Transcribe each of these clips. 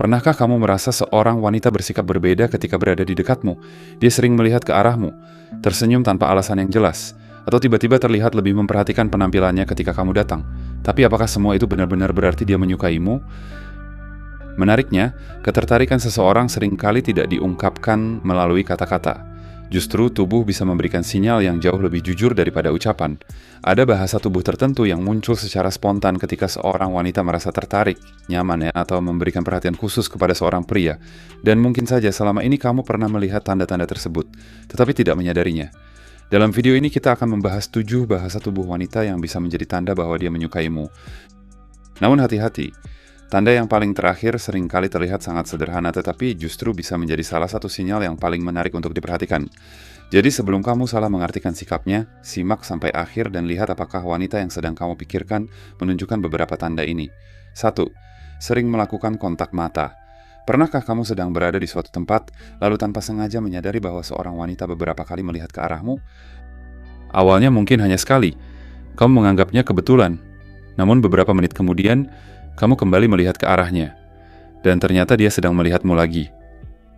Pernahkah kamu merasa seorang wanita bersikap berbeda ketika berada di dekatmu? Dia sering melihat ke arahmu, tersenyum tanpa alasan yang jelas, atau tiba-tiba terlihat lebih memperhatikan penampilannya ketika kamu datang. Tapi apakah semua itu benar-benar berarti dia menyukaimu? Menariknya, ketertarikan seseorang seringkali tidak diungkapkan melalui kata-kata. Justru tubuh bisa memberikan sinyal yang jauh lebih jujur daripada ucapan. Ada bahasa tubuh tertentu yang muncul secara spontan ketika seorang wanita merasa tertarik, nyaman atau memberikan perhatian khusus kepada seorang pria. Dan mungkin saja selama ini kamu pernah melihat tanda-tanda tersebut, tetapi tidak menyadarinya. Dalam video ini kita akan membahas 7 bahasa tubuh wanita yang bisa menjadi tanda bahwa dia menyukaimu. Namun hati-hati, tanda yang paling terakhir seringkali terlihat sangat sederhana tetapi justru bisa menjadi salah satu sinyal yang paling menarik untuk diperhatikan. Jadi sebelum kamu salah mengartikan sikapnya, simak sampai akhir dan lihat apakah wanita yang sedang kamu pikirkan menunjukkan beberapa tanda ini. 1. Sering melakukan kontak mata. Pernahkah kamu sedang berada di suatu tempat, lalu tanpa sengaja menyadari bahwa seorang wanita beberapa kali melihat ke arahmu? Awalnya mungkin hanya sekali, kamu menganggapnya kebetulan. Namun beberapa menit kemudian, kamu kembali melihat ke arahnya, dan ternyata dia sedang melihatmu lagi.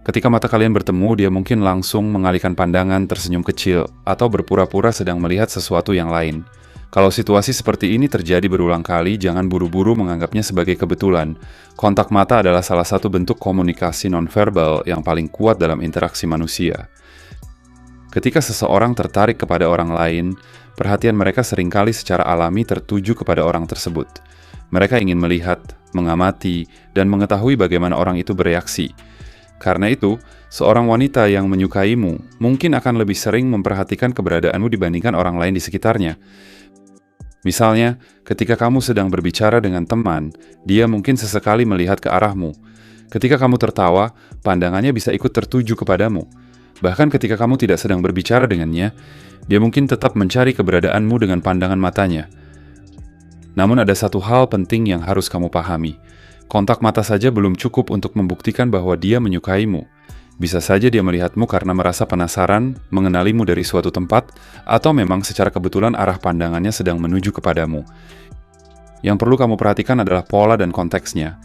Ketika mata kalian bertemu, dia mungkin langsung mengalihkan pandangan, tersenyum kecil, atau berpura-pura sedang melihat sesuatu yang lain. Kalau situasi seperti ini terjadi berulang kali, jangan buru-buru menganggapnya sebagai kebetulan. Kontak mata adalah salah satu bentuk komunikasi nonverbal yang paling kuat dalam interaksi manusia. Ketika seseorang tertarik kepada orang lain, perhatian mereka seringkali secara alami tertuju kepada orang tersebut. Mereka ingin melihat, mengamati, dan mengetahui bagaimana orang itu bereaksi. Karena itu, seorang wanita yang menyukaimu mungkin akan lebih sering memperhatikan keberadaanmu dibandingkan orang lain di sekitarnya. Misalnya, ketika kamu sedang berbicara dengan teman, dia mungkin sesekali melihat ke arahmu. Ketika kamu tertawa, pandangannya bisa ikut tertuju kepadamu. Bahkan ketika kamu tidak sedang berbicara dengannya, dia mungkin tetap mencari keberadaanmu dengan pandangan matanya. Namun ada satu hal penting yang harus kamu pahami. Kontak mata saja belum cukup untuk membuktikan bahwa dia menyukaimu. Bisa saja dia melihatmu karena merasa penasaran, mengenalimu dari suatu tempat, atau memang secara kebetulan arah pandangannya sedang menuju kepadamu. Yang perlu kamu perhatikan adalah pola dan konteksnya.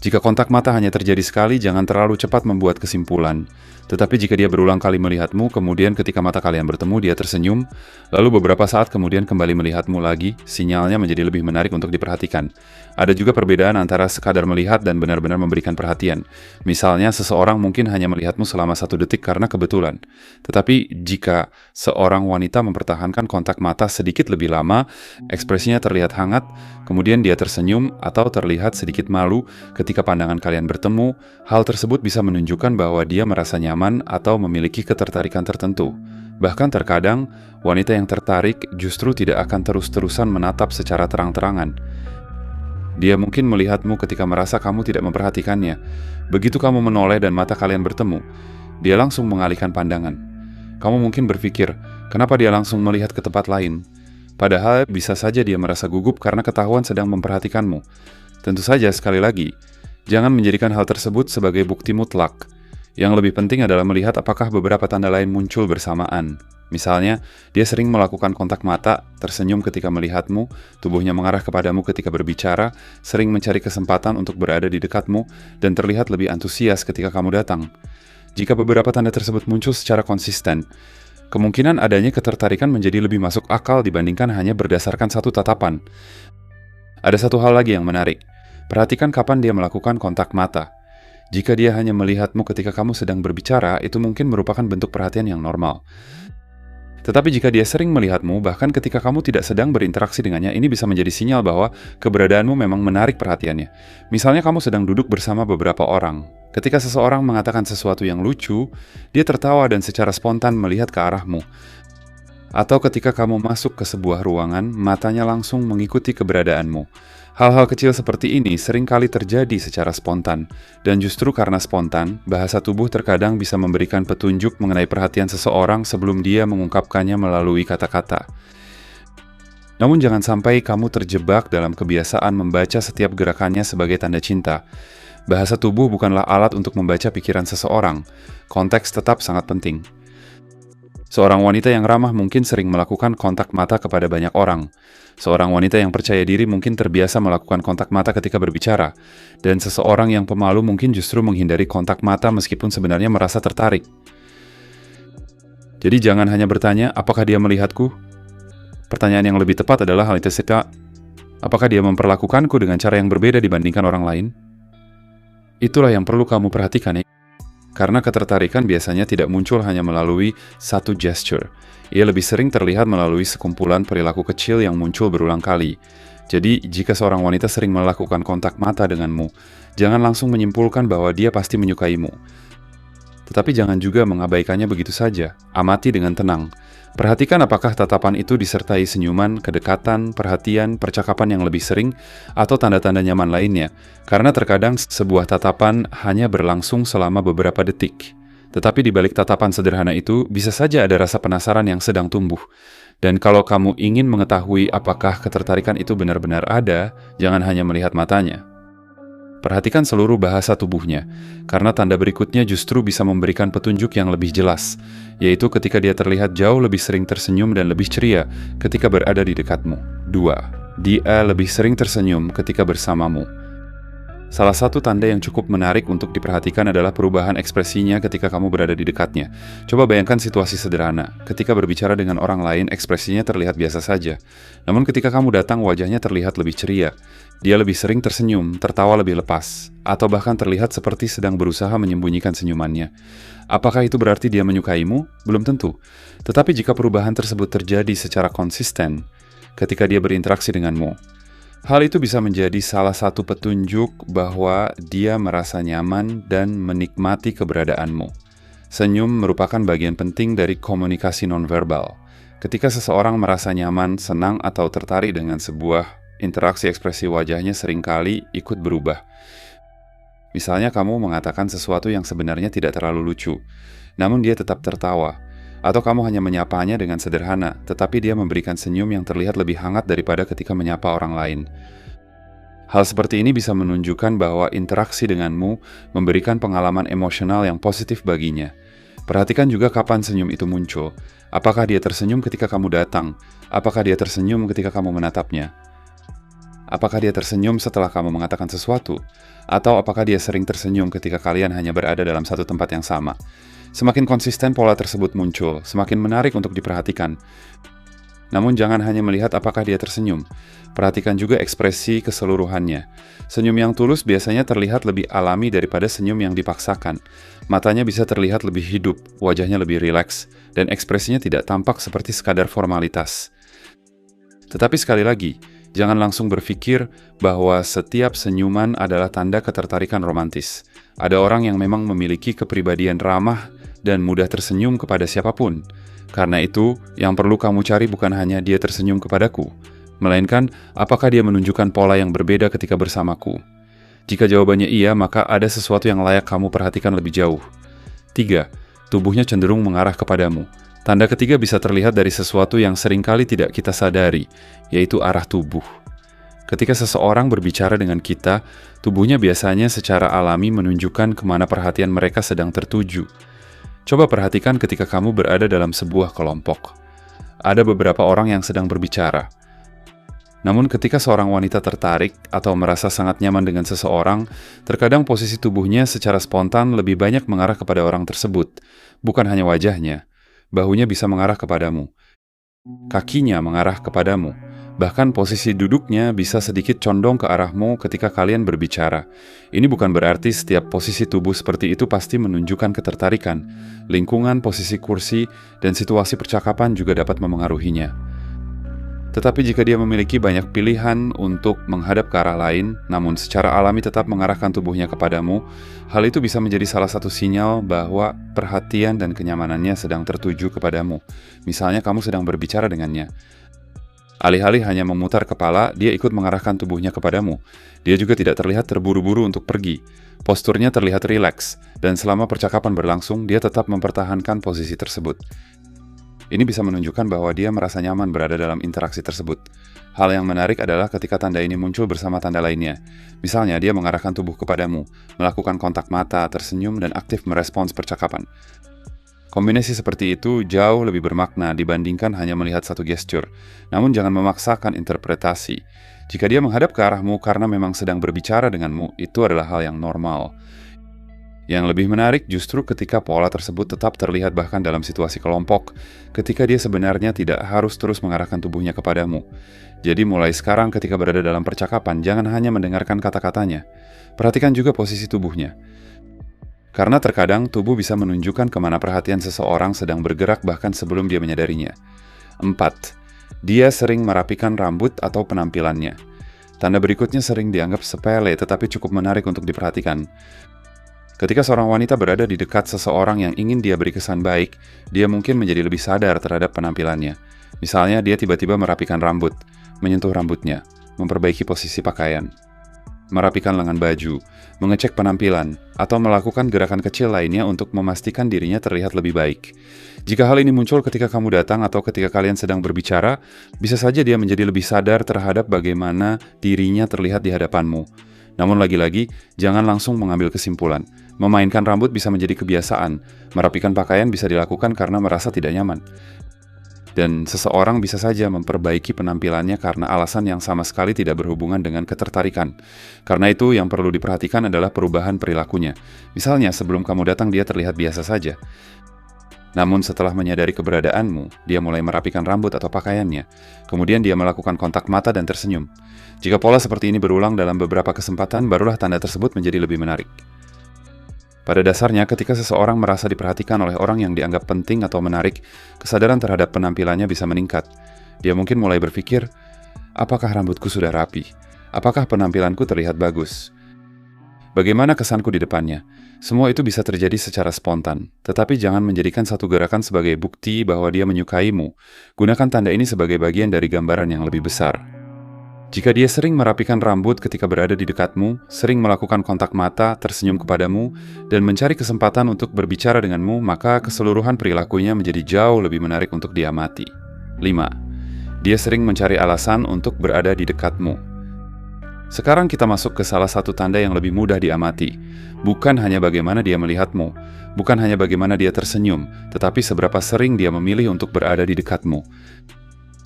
Jika kontak mata hanya terjadi sekali, jangan terlalu cepat membuat kesimpulan. Tetapi jika dia berulang kali melihatmu, kemudian ketika mata kalian bertemu, dia tersenyum, lalu beberapa saat kemudian kembali melihatmu lagi, sinyalnya menjadi lebih menarik untuk diperhatikan. Ada juga perbedaan antara sekadar melihat dan benar-benar memberikan perhatian. Misalnya, seseorang mungkin hanya melihatmu selama 1 detik karena kebetulan. Tetapi jika seorang wanita mempertahankan kontak mata sedikit lebih lama, ekspresinya terlihat hangat, kemudian dia tersenyum atau terlihat sedikit malu ketika pandangan kalian bertemu, hal tersebut bisa menunjukkan bahwa dia merasa nyaman atau memiliki ketertarikan tertentu. Bahkan terkadang, wanita yang tertarik justru tidak akan terus-terusan menatap secara terang-terangan. Dia mungkin melihatmu ketika merasa kamu tidak memperhatikannya. Begitu kamu menoleh dan mata kalian bertemu, dia langsung mengalihkan pandangan. Kamu mungkin berpikir, kenapa dia langsung melihat ke tempat lain? Padahal bisa saja dia merasa gugup karena ketahuan sedang memperhatikanmu. Tentu saja, sekali lagi, jangan menjadikan hal tersebut sebagai bukti mutlak. Yang lebih penting adalah melihat apakah beberapa tanda lain muncul bersamaan. Misalnya, dia sering melakukan kontak mata, tersenyum ketika melihatmu, tubuhnya mengarah kepadamu ketika berbicara, sering mencari kesempatan untuk berada di dekatmu, dan terlihat lebih antusias ketika kamu datang. Jika beberapa tanda tersebut muncul secara konsisten, kemungkinan adanya ketertarikan menjadi lebih masuk akal dibandingkan hanya berdasarkan satu tatapan. Ada satu hal lagi yang menarik. Perhatikan kapan dia melakukan kontak mata. Jika dia hanya melihatmu ketika kamu sedang berbicara, itu mungkin merupakan bentuk perhatian yang normal. Tetapi jika dia sering melihatmu, bahkan ketika kamu tidak sedang berinteraksi dengannya, ini bisa menjadi sinyal bahwa keberadaanmu memang menarik perhatiannya. Misalnya kamu sedang duduk bersama beberapa orang. Ketika seseorang mengatakan sesuatu yang lucu, dia tertawa dan secara spontan melihat ke arahmu. Atau ketika kamu masuk ke sebuah ruangan, matanya langsung mengikuti keberadaanmu. Hal-hal kecil seperti ini seringkali terjadi secara spontan, dan justru karena spontan, bahasa tubuh terkadang bisa memberikan petunjuk mengenai perhatian seseorang sebelum dia mengungkapkannya melalui kata-kata. Namun jangan sampai kamu terjebak dalam kebiasaan membaca setiap gerakannya sebagai tanda cinta. Bahasa tubuh bukanlah alat untuk membaca pikiran seseorang. Konteks tetap sangat penting. Seorang wanita yang ramah mungkin sering melakukan kontak mata kepada banyak orang. Seorang wanita yang percaya diri mungkin terbiasa melakukan kontak mata ketika berbicara. Dan seseorang yang pemalu mungkin justru menghindari kontak mata meskipun sebenarnya merasa tertarik. Jadi jangan hanya bertanya, apakah dia melihatku? Pertanyaan yang lebih tepat adalah hal itu, apakah dia memperlakukanku dengan cara yang berbeda dibandingkan orang lain? Itulah yang perlu kamu perhatikan ya. Karena ketertarikan biasanya tidak muncul hanya melalui satu gesture. Ia lebih sering terlihat melalui sekumpulan perilaku kecil yang muncul berulang kali. Jadi, jika seorang wanita sering melakukan kontak mata denganmu, jangan langsung menyimpulkan bahwa dia pasti menyukaimu. Tetapi jangan juga mengabaikannya begitu saja. Amati dengan tenang. Perhatikan apakah tatapan itu disertai senyuman, kedekatan, perhatian, percakapan yang lebih sering, atau tanda-tanda nyaman lainnya. Karena terkadang sebuah tatapan hanya berlangsung selama beberapa detik. Tetapi di balik tatapan sederhana itu, bisa saja ada rasa penasaran yang sedang tumbuh. Dan kalau kamu ingin mengetahui apakah ketertarikan itu benar-benar ada, jangan hanya melihat matanya. Perhatikan seluruh bahasa tubuhnya, karena tanda berikutnya justru bisa memberikan petunjuk yang lebih jelas, yaitu ketika dia terlihat jauh lebih sering tersenyum dan lebih ceria ketika berada di dekatmu. 2. Dia lebih sering tersenyum ketika bersamamu. Salah satu tanda yang cukup menarik untuk diperhatikan adalah perubahan ekspresinya ketika kamu berada di dekatnya. Coba bayangkan situasi sederhana. Ketika berbicara dengan orang lain, ekspresinya terlihat biasa saja. Namun ketika kamu datang, wajahnya terlihat lebih ceria. Dia lebih sering tersenyum, tertawa lebih lepas, atau bahkan terlihat seperti sedang berusaha menyembunyikan senyumannya. Apakah itu berarti dia menyukaimu? Belum tentu. Tetapi jika perubahan tersebut terjadi secara konsisten ketika dia berinteraksi denganmu, hal itu bisa menjadi salah satu petunjuk bahwa dia merasa nyaman dan menikmati keberadaanmu. Senyum merupakan bagian penting dari komunikasi nonverbal. Ketika seseorang merasa nyaman, senang, atau tertarik dengan sebuah interaksi, ekspresi wajahnya seringkali ikut berubah. Misalnya kamu mengatakan sesuatu yang sebenarnya tidak terlalu lucu, namun dia tetap tertawa. Atau kamu hanya menyapanya dengan sederhana, tetapi dia memberikan senyum yang terlihat lebih hangat daripada ketika menyapa orang lain. Hal seperti ini bisa menunjukkan bahwa interaksi denganmu memberikan pengalaman emosional yang positif baginya. Perhatikan juga kapan senyum itu muncul. Apakah dia tersenyum ketika kamu datang? Apakah dia tersenyum ketika kamu menatapnya? Apakah dia tersenyum setelah kamu mengatakan sesuatu? Atau apakah dia sering tersenyum ketika kalian hanya berada dalam satu tempat yang sama? Semakin konsisten pola tersebut muncul, semakin menarik untuk diperhatikan. Namun jangan hanya melihat apakah dia tersenyum. Perhatikan juga ekspresi keseluruhannya. Senyum yang tulus biasanya terlihat lebih alami daripada senyum yang dipaksakan. Matanya bisa terlihat lebih hidup, wajahnya lebih rileks, dan ekspresinya tidak tampak seperti sekadar formalitas. Tetapi sekali lagi, jangan langsung berpikir bahwa setiap senyuman adalah tanda ketertarikan romantis. Ada orang yang memang memiliki kepribadian ramah dan mudah tersenyum kepada siapapun. Karena itu, yang perlu kamu cari bukan hanya dia tersenyum kepadaku, melainkan apakah dia menunjukkan pola yang berbeda ketika bersamaku. Jika jawabannya iya, maka ada sesuatu yang layak kamu perhatikan lebih jauh. 3. Tubuhnya cenderung mengarah kepadamu. Tanda ketiga bisa terlihat dari sesuatu yang seringkali tidak kita sadari, yaitu arah tubuh. Ketika seseorang berbicara dengan kita, tubuhnya biasanya secara alami menunjukkan kemana perhatian mereka sedang tertuju. Coba perhatikan ketika kamu berada dalam sebuah kelompok. Ada beberapa orang yang sedang berbicara. Namun ketika seorang wanita tertarik atau merasa sangat nyaman dengan seseorang, terkadang posisi tubuhnya secara spontan lebih banyak mengarah kepada orang tersebut, bukan hanya wajahnya. Bahunya bisa mengarah kepadamu, kakinya mengarah kepadamu, bahkan posisi duduknya bisa sedikit condong ke arahmu ketika kalian berbicara. Ini bukan berarti setiap posisi tubuh seperti itu pasti menunjukkan ketertarikan. Lingkungan, posisi kursi, dan situasi percakapan juga dapat memengaruhinya. Tetapi jika dia memiliki banyak pilihan untuk menghadap ke arah lain, namun secara alami tetap mengarahkan tubuhnya kepadamu, hal itu bisa menjadi salah satu sinyal bahwa perhatian dan kenyamanannya sedang tertuju kepadamu. Misalnya kamu sedang berbicara dengannya. Alih-alih hanya memutar kepala, dia ikut mengarahkan tubuhnya kepadamu. Dia juga tidak terlihat terburu-buru untuk pergi. Posturnya terlihat rileks, dan selama percakapan berlangsung, dia tetap mempertahankan posisi tersebut. Ini bisa menunjukkan bahwa dia merasa nyaman berada dalam interaksi tersebut. Hal yang menarik adalah ketika tanda ini muncul bersama tanda lainnya. Misalnya, dia mengarahkan tubuh kepadamu, melakukan kontak mata, tersenyum, dan aktif merespons percakapan. Kombinasi seperti itu jauh lebih bermakna dibandingkan hanya melihat satu gestur. Namun jangan memaksakan interpretasi. Jika dia menghadap ke arahmu karena memang sedang berbicara denganmu, itu adalah hal yang normal. Yang lebih menarik justru ketika pola tersebut tetap terlihat bahkan dalam situasi kelompok, ketika dia sebenarnya tidak harus terus mengarahkan tubuhnya kepadamu. Jadi mulai sekarang ketika berada dalam percakapan, jangan hanya mendengarkan kata-katanya. Perhatikan juga posisi tubuhnya. Karena terkadang tubuh bisa menunjukkan kemana perhatian seseorang sedang bergerak bahkan sebelum dia menyadarinya. 4. Dia sering merapikan rambut atau penampilannya. Tanda berikutnya sering dianggap sepele tetapi cukup menarik untuk diperhatikan. Ketika seorang wanita berada di dekat seseorang yang ingin dia beri kesan baik, dia mungkin menjadi lebih sadar terhadap penampilannya. Misalnya dia tiba-tiba merapikan rambut, menyentuh rambutnya, memperbaiki posisi pakaian, merapikan lengan baju, mengecek penampilan, atau melakukan gerakan kecil lainnya untuk memastikan dirinya terlihat lebih baik. Jika hal ini muncul ketika kamu datang atau ketika kalian sedang berbicara, bisa saja dia menjadi lebih sadar terhadap bagaimana dirinya terlihat di hadapanmu. Namun lagi-lagi, jangan langsung mengambil kesimpulan. Memainkan rambut bisa menjadi kebiasaan, merapikan pakaian bisa dilakukan karena merasa tidak nyaman. Dan seseorang bisa saja memperbaiki penampilannya karena alasan yang sama sekali tidak berhubungan dengan ketertarikan. Karena itu, yang perlu diperhatikan adalah perubahan perilakunya. Misalnya, sebelum kamu datang dia terlihat biasa saja. Namun setelah menyadari keberadaanmu, dia mulai merapikan rambut atau pakaiannya. Kemudian dia melakukan kontak mata dan tersenyum. Jika pola seperti ini berulang dalam beberapa kesempatan, barulah tanda tersebut menjadi lebih menarik. Pada dasarnya, ketika seseorang merasa diperhatikan oleh orang yang dianggap penting atau menarik, kesadaran terhadap penampilannya bisa meningkat. Dia mungkin mulai berpikir, apakah rambutku sudah rapi? Apakah penampilanku terlihat bagus? Bagaimana kesanku di depannya? Semua itu bisa terjadi secara spontan, tetapi jangan menjadikan satu gerakan sebagai bukti bahwa dia menyukaimu. Gunakan tanda ini sebagai bagian dari gambaran yang lebih besar. Jika dia sering merapikan rambut ketika berada di dekatmu, sering melakukan kontak mata, tersenyum kepadamu, dan mencari kesempatan untuk berbicara denganmu, maka keseluruhan perilakunya menjadi jauh lebih menarik untuk diamati. 5. Dia sering mencari alasan untuk berada di dekatmu. Sekarang kita masuk ke salah satu tanda yang lebih mudah diamati. Bukan hanya bagaimana dia melihatmu, bukan hanya bagaimana dia tersenyum, tetapi seberapa sering dia memilih untuk berada di dekatmu.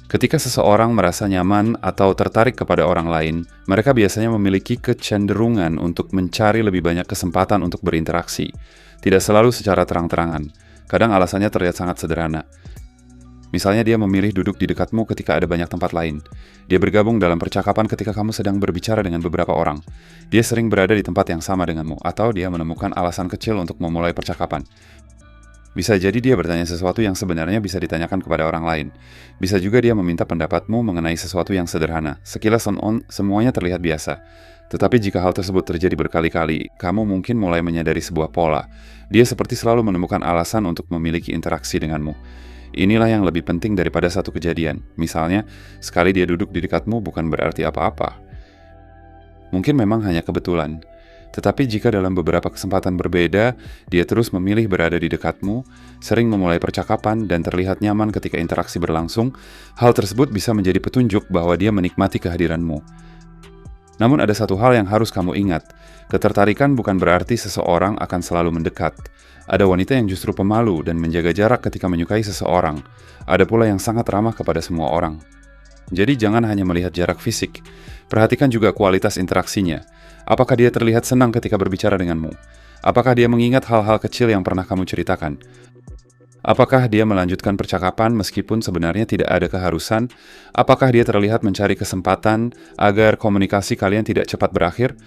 Ketika seseorang merasa nyaman atau tertarik kepada orang lain, mereka biasanya memiliki kecenderungan untuk mencari lebih banyak kesempatan untuk berinteraksi. Tidak selalu secara terang-terangan. Kadang alasannya terlihat sangat sederhana. Misalnya dia memilih duduk di dekatmu ketika ada banyak tempat lain. Dia bergabung dalam percakapan ketika kamu sedang berbicara dengan beberapa orang. Dia sering berada di tempat yang sama denganmu, atau dia menemukan alasan kecil untuk memulai percakapan. Bisa jadi dia bertanya sesuatu yang sebenarnya bisa ditanyakan kepada orang lain. Bisa juga dia meminta pendapatmu mengenai sesuatu yang sederhana. Sekilas semuanya terlihat biasa. Tetapi jika hal tersebut terjadi berkali-kali, kamu mungkin mulai menyadari sebuah pola. Dia seperti selalu menemukan alasan untuk memiliki interaksi denganmu. Inilah yang lebih penting daripada satu kejadian. Misalnya, sekali dia duduk di dekatmu bukan berarti apa-apa. Mungkin memang hanya kebetulan. Tetapi jika dalam beberapa kesempatan berbeda, dia terus memilih berada di dekatmu, sering memulai percakapan dan terlihat nyaman ketika interaksi berlangsung, hal tersebut bisa menjadi petunjuk bahwa dia menikmati kehadiranmu. Namun ada satu hal yang harus kamu ingat. Ketertarikan bukan berarti seseorang akan selalu mendekat. Ada wanita yang justru pemalu dan menjaga jarak ketika menyukai seseorang. Ada pula yang sangat ramah kepada semua orang. Jadi jangan hanya melihat jarak fisik. Perhatikan juga kualitas interaksinya. Apakah dia terlihat senang ketika berbicara denganmu? Apakah dia mengingat hal-hal kecil yang pernah kamu ceritakan? Apakah dia melanjutkan percakapan meskipun sebenarnya tidak ada keharusan? Apakah dia terlihat mencari kesempatan agar komunikasi kalian tidak cepat berakhir?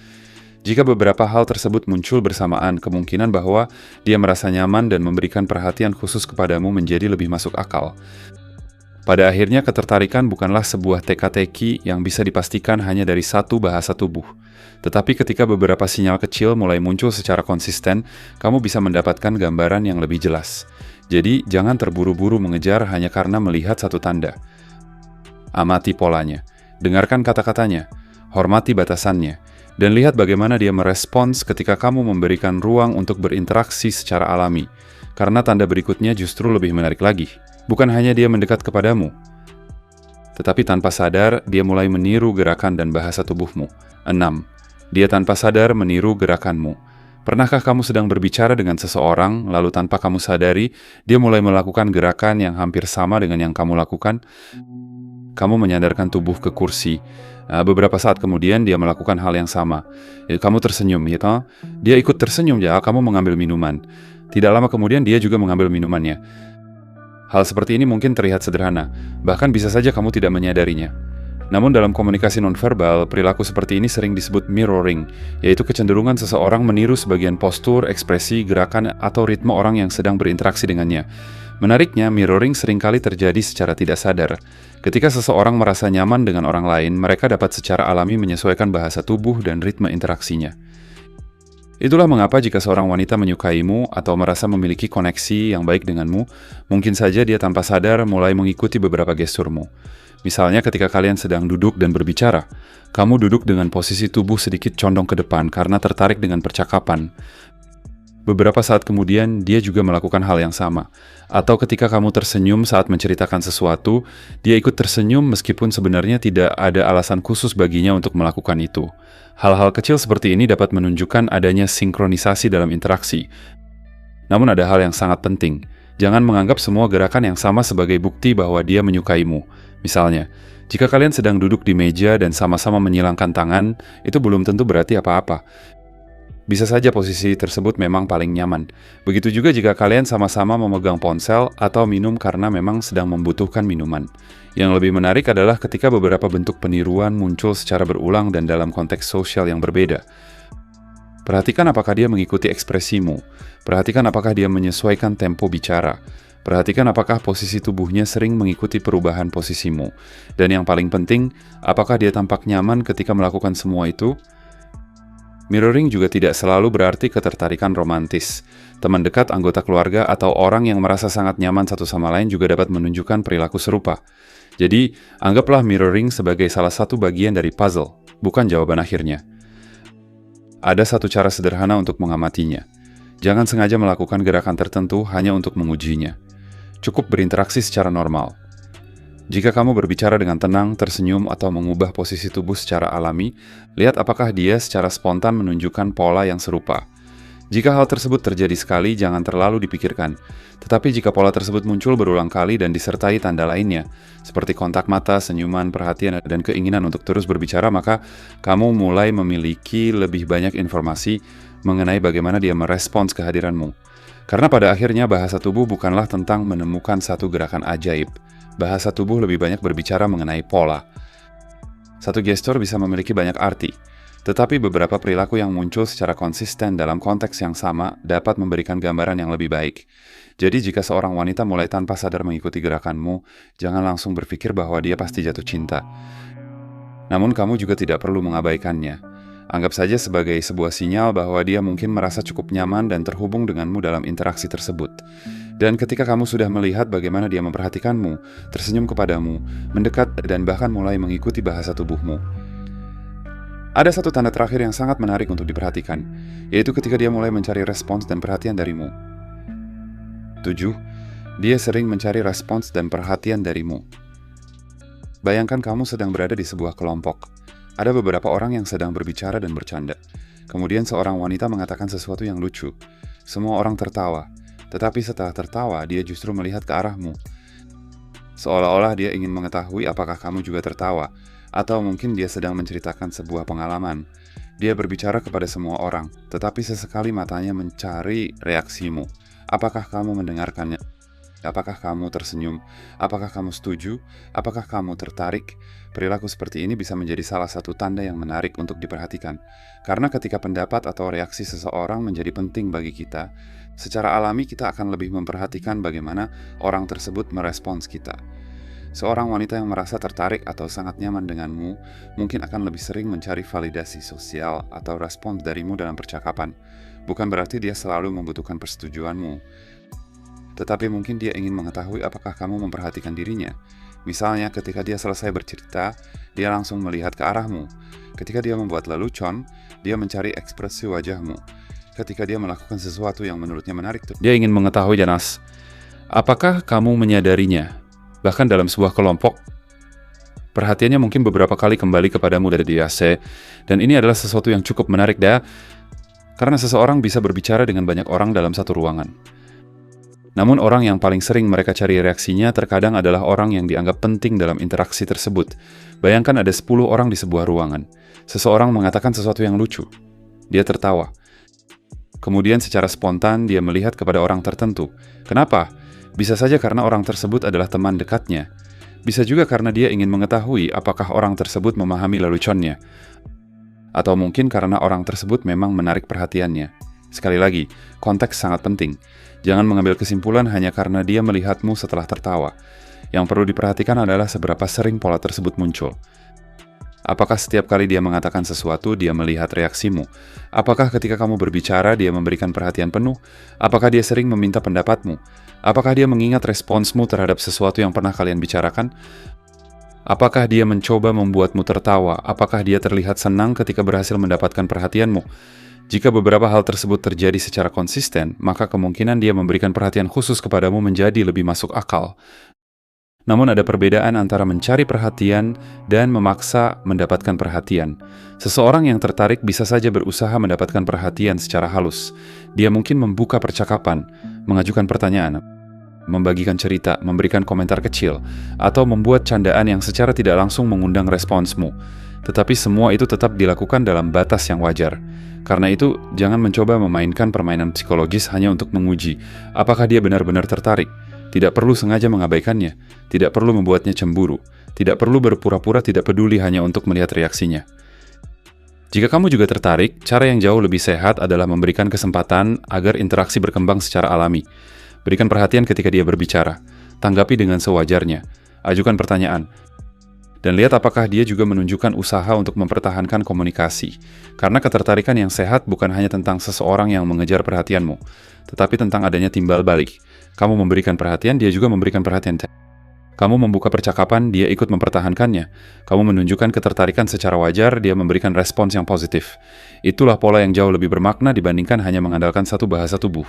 Jika beberapa hal tersebut muncul bersamaan, kemungkinan bahwa dia merasa nyaman dan memberikan perhatian khusus kepadamu menjadi lebih masuk akal. Pada akhirnya, ketertarikan bukanlah sebuah teka-teki yang bisa dipastikan hanya dari satu bahasa tubuh. Tetapi ketika beberapa sinyal kecil mulai muncul secara konsisten, kamu bisa mendapatkan gambaran yang lebih jelas. Jadi, jangan terburu-buru mengejar hanya karena melihat satu tanda. Amati polanya, dengarkan kata-katanya, hormati batasannya, dan lihat bagaimana dia merespons ketika kamu memberikan ruang untuk berinteraksi secara alami. Karena tanda berikutnya justru lebih menarik lagi. Bukan hanya dia mendekat kepadamu, tetapi tanpa sadar dia mulai meniru gerakan dan bahasa tubuhmu. 6. Dia tanpa sadar meniru gerakanmu. Pernahkah kamu sedang berbicara dengan seseorang, lalu tanpa kamu sadari, dia mulai melakukan gerakan yang hampir sama dengan yang kamu lakukan? Kamu menyandarkan tubuh ke kursi. Beberapa saat kemudian dia melakukan hal yang sama. Kamu tersenyum, ya toh? Dia ikut tersenyum, ya. Kamu mengambil minuman. Tidak lama kemudian dia juga mengambil minumannya. Hal seperti ini mungkin terlihat sederhana, bahkan bisa saja kamu tidak menyadarinya. Namun dalam komunikasi nonverbal, perilaku seperti ini sering disebut mirroring, yaitu kecenderungan seseorang meniru sebagian postur, ekspresi, gerakan, atau ritme orang yang sedang berinteraksi dengannya. Menariknya, mirroring seringkali terjadi secara tidak sadar. Ketika seseorang merasa nyaman dengan orang lain, mereka dapat secara alami menyesuaikan bahasa tubuh dan ritme interaksinya. Itulah mengapa jika seorang wanita menyukaimu atau merasa memiliki koneksi yang baik denganmu, mungkin saja dia tanpa sadar mulai mengikuti beberapa gesturmu. Misalnya ketika kalian sedang duduk dan berbicara, kamu duduk dengan posisi tubuh sedikit condong ke depan karena tertarik dengan percakapan. Beberapa saat kemudian, dia juga melakukan hal yang sama. Atau ketika kamu tersenyum saat menceritakan sesuatu, dia ikut tersenyum meskipun sebenarnya tidak ada alasan khusus baginya untuk melakukan itu. Hal-hal kecil seperti ini dapat menunjukkan adanya sinkronisasi dalam interaksi. Namun ada hal yang sangat penting. Jangan menganggap semua gerakan yang sama sebagai bukti bahwa dia menyukaimu. Misalnya, jika kalian sedang duduk di meja dan sama-sama menyilangkan tangan, itu belum tentu berarti apa-apa. Bisa saja posisi tersebut memang paling nyaman. Begitu juga jika kalian sama-sama memegang ponsel atau minum karena memang sedang membutuhkan minuman. Yang lebih menarik adalah ketika beberapa bentuk peniruan muncul secara berulang dan dalam konteks sosial yang berbeda. Perhatikan apakah dia mengikuti ekspresimu. Perhatikan apakah dia menyesuaikan tempo bicara. Perhatikan apakah posisi tubuhnya sering mengikuti perubahan posisimu. Dan yang paling penting, apakah dia tampak nyaman ketika melakukan semua itu? Mirroring juga tidak selalu berarti ketertarikan romantis. Teman dekat, anggota keluarga, atau orang yang merasa sangat nyaman satu sama lain juga dapat menunjukkan perilaku serupa. Jadi, anggaplah mirroring sebagai salah satu bagian dari puzzle, bukan jawaban akhirnya. Ada satu cara sederhana untuk mengamatinya. Jangan sengaja melakukan gerakan tertentu hanya untuk mengujinya. Cukup berinteraksi secara normal. Jika kamu berbicara dengan tenang, tersenyum, atau mengubah posisi tubuh secara alami, lihat apakah dia secara spontan menunjukkan pola yang serupa. Jika hal tersebut terjadi sekali, jangan terlalu dipikirkan. Tetapi jika pola tersebut muncul berulang kali dan disertai tanda lainnya, seperti kontak mata, senyuman, perhatian, dan keinginan untuk terus berbicara, maka kamu mulai memiliki lebih banyak informasi mengenai bagaimana dia merespons kehadiranmu. Karena pada akhirnya bahasa tubuh bukanlah tentang menemukan satu gerakan ajaib. Bahasa tubuh lebih banyak berbicara mengenai pola. Satu gestur bisa memiliki banyak arti, tetapi beberapa perilaku yang muncul secara konsisten dalam konteks yang sama dapat memberikan gambaran yang lebih baik. Jadi jika seorang wanita mulai tanpa sadar mengikuti gerakanmu, jangan langsung berpikir bahwa dia pasti jatuh cinta. Namun kamu juga tidak perlu mengabaikannya. Anggap saja sebagai sebuah sinyal bahwa dia mungkin merasa cukup nyaman dan terhubung denganmu dalam interaksi tersebut. Dan ketika kamu sudah melihat bagaimana dia memperhatikanmu, tersenyum kepadamu, mendekat, dan bahkan mulai mengikuti bahasa tubuhmu. Ada satu tanda terakhir yang sangat menarik untuk diperhatikan, yaitu ketika dia mulai mencari respons dan perhatian darimu. 7. Dia sering mencari respons dan perhatian darimu. Bayangkan kamu sedang berada di sebuah kelompok. Ada beberapa orang yang sedang berbicara dan bercanda. Kemudian seorang wanita mengatakan sesuatu yang lucu. Semua orang tertawa. Tetapi setelah tertawa, dia justru melihat ke arahmu. Seolah-olah dia ingin mengetahui apakah kamu juga tertawa, atau mungkin dia sedang menceritakan sebuah pengalaman. Dia berbicara kepada semua orang, tetapi sesekali matanya mencari reaksimu. Apakah kamu mendengarkannya? Apakah kamu tersenyum? Apakah kamu setuju? Apakah kamu tertarik? Perilaku seperti ini bisa menjadi salah satu tanda yang menarik untuk diperhatikan. Karena ketika pendapat atau reaksi seseorang menjadi penting bagi kita, secara alami kita akan lebih memperhatikan bagaimana orang tersebut merespons kita. Seorang wanita yang merasa tertarik atau sangat nyaman denganmu mungkin akan lebih sering mencari validasi sosial atau respons darimu dalam percakapan. Bukan berarti dia selalu membutuhkan persetujuanmu, tetapi mungkin dia ingin mengetahui apakah kamu memperhatikan dirinya. Misalnya ketika dia selesai bercerita, dia langsung melihat ke arahmu. Ketika dia membuat lelucon, dia mencari ekspresi wajahmu. Ketika dia melakukan sesuatu yang menurutnya menarik, dia ingin mengetahui jelas, apakah kamu menyadarinya? Bahkan dalam sebuah kelompok, perhatiannya mungkin beberapa kali kembali kepadamu dari AC, dan ini adalah sesuatu yang cukup menarik. karena seseorang bisa berbicara dengan banyak orang dalam satu ruangan. Namun orang yang paling sering mereka cari reaksinya terkadang adalah orang yang dianggap penting dalam interaksi tersebut. Bayangkan ada 10 orang di sebuah ruangan. Seseorang mengatakan sesuatu yang lucu. Dia tertawa. Kemudian secara spontan dia melihat kepada orang tertentu. Kenapa? Bisa saja karena orang tersebut adalah teman dekatnya. Bisa juga karena dia ingin mengetahui apakah orang tersebut memahami leluconnya. Atau mungkin karena orang tersebut memang menarik perhatiannya. Sekali lagi, konteks sangat penting. Jangan mengambil kesimpulan hanya karena dia melihatmu setelah tertawa. Yang perlu diperhatikan adalah seberapa sering pola tersebut muncul. Apakah setiap kali dia mengatakan sesuatu, dia melihat reaksimu? Apakah ketika kamu berbicara, dia memberikan perhatian penuh? Apakah dia sering meminta pendapatmu? Apakah dia mengingat responsmu terhadap sesuatu yang pernah kalian bicarakan? Apakah dia mencoba membuatmu tertawa? Apakah dia terlihat senang ketika berhasil mendapatkan perhatianmu? Jika beberapa hal tersebut terjadi secara konsisten, maka kemungkinan dia memberikan perhatian khusus kepadamu menjadi lebih masuk akal. Namun ada perbedaan antara mencari perhatian dan memaksa mendapatkan perhatian. Seseorang yang tertarik bisa saja berusaha mendapatkan perhatian secara halus. Dia mungkin membuka percakapan, mengajukan pertanyaan, membagikan cerita, memberikan komentar kecil, atau membuat candaan yang secara tidak langsung mengundang responsmu. Tetapi semua itu tetap dilakukan dalam batas yang wajar. Karena itu, jangan mencoba memainkan permainan psikologis hanya untuk menguji apakah dia benar-benar tertarik. Tidak perlu sengaja mengabaikannya, tidak perlu membuatnya cemburu, tidak perlu berpura-pura tidak peduli hanya untuk melihat reaksinya. Jika kamu juga tertarik, cara yang jauh lebih sehat adalah memberikan kesempatan agar interaksi berkembang secara alami. Berikan perhatian ketika dia berbicara, tanggapi dengan sewajarnya, ajukan pertanyaan, dan lihat apakah dia juga menunjukkan usaha untuk mempertahankan komunikasi. Karena ketertarikan yang sehat bukan hanya tentang seseorang yang mengejar perhatianmu, tetapi tentang adanya timbal balik. Kamu memberikan perhatian, dia juga memberikan perhatian. Kamu membuka percakapan, dia ikut mempertahankannya. Kamu menunjukkan ketertarikan secara wajar, dia memberikan respons yang positif. Itulah pola yang jauh lebih bermakna dibandingkan hanya mengandalkan satu bahasa tubuh.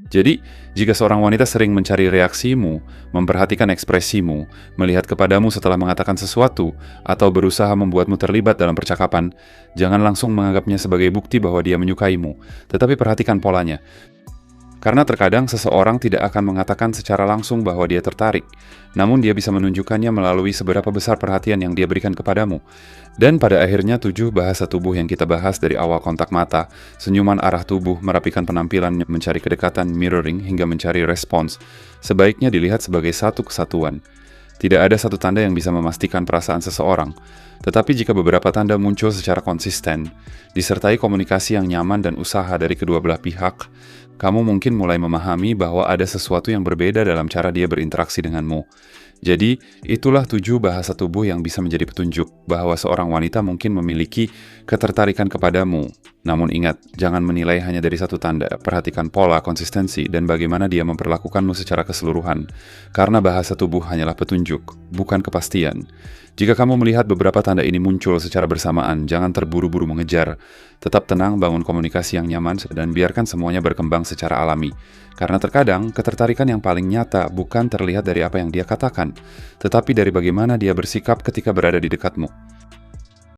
Jadi, jika seorang wanita sering mencari reaksimu, memperhatikan ekspresimu, melihat kepadamu setelah mengatakan sesuatu, atau berusaha membuatmu terlibat dalam percakapan, jangan langsung menganggapnya sebagai bukti bahwa dia menyukaimu, tetapi perhatikan polanya. Karena terkadang seseorang tidak akan mengatakan secara langsung bahwa dia tertarik, namun dia bisa menunjukkannya melalui seberapa besar perhatian yang dia berikan kepadamu. Dan pada akhirnya 7 bahasa tubuh yang kita bahas dari awal kontak mata, senyuman arah tubuh, merapikan penampilan, mencari kedekatan, mirroring, hingga mencari respons, sebaiknya dilihat sebagai satu kesatuan. Tidak ada satu tanda yang bisa memastikan perasaan seseorang, tetapi jika beberapa tanda muncul secara konsisten, disertai komunikasi yang nyaman dan usaha dari kedua belah pihak, kamu mungkin mulai memahami bahwa ada sesuatu yang berbeda dalam cara dia berinteraksi denganmu. Jadi, itulah 7 bahasa tubuh yang bisa menjadi petunjuk bahwa seorang wanita mungkin memiliki ketertarikan kepadamu. Namun ingat, jangan menilai hanya dari satu tanda, perhatikan pola, konsistensi, dan bagaimana dia memperlakukanmu secara keseluruhan. Karena bahasa tubuh hanyalah petunjuk, bukan kepastian. Jika kamu melihat beberapa tanda ini muncul secara bersamaan, jangan terburu-buru mengejar. Tetap tenang, bangun komunikasi yang nyaman, dan biarkan semuanya berkembang secara alami. Karena terkadang, ketertarikan yang paling nyata bukan terlihat dari apa yang dia katakan, tetapi dari bagaimana dia bersikap ketika berada di dekatmu.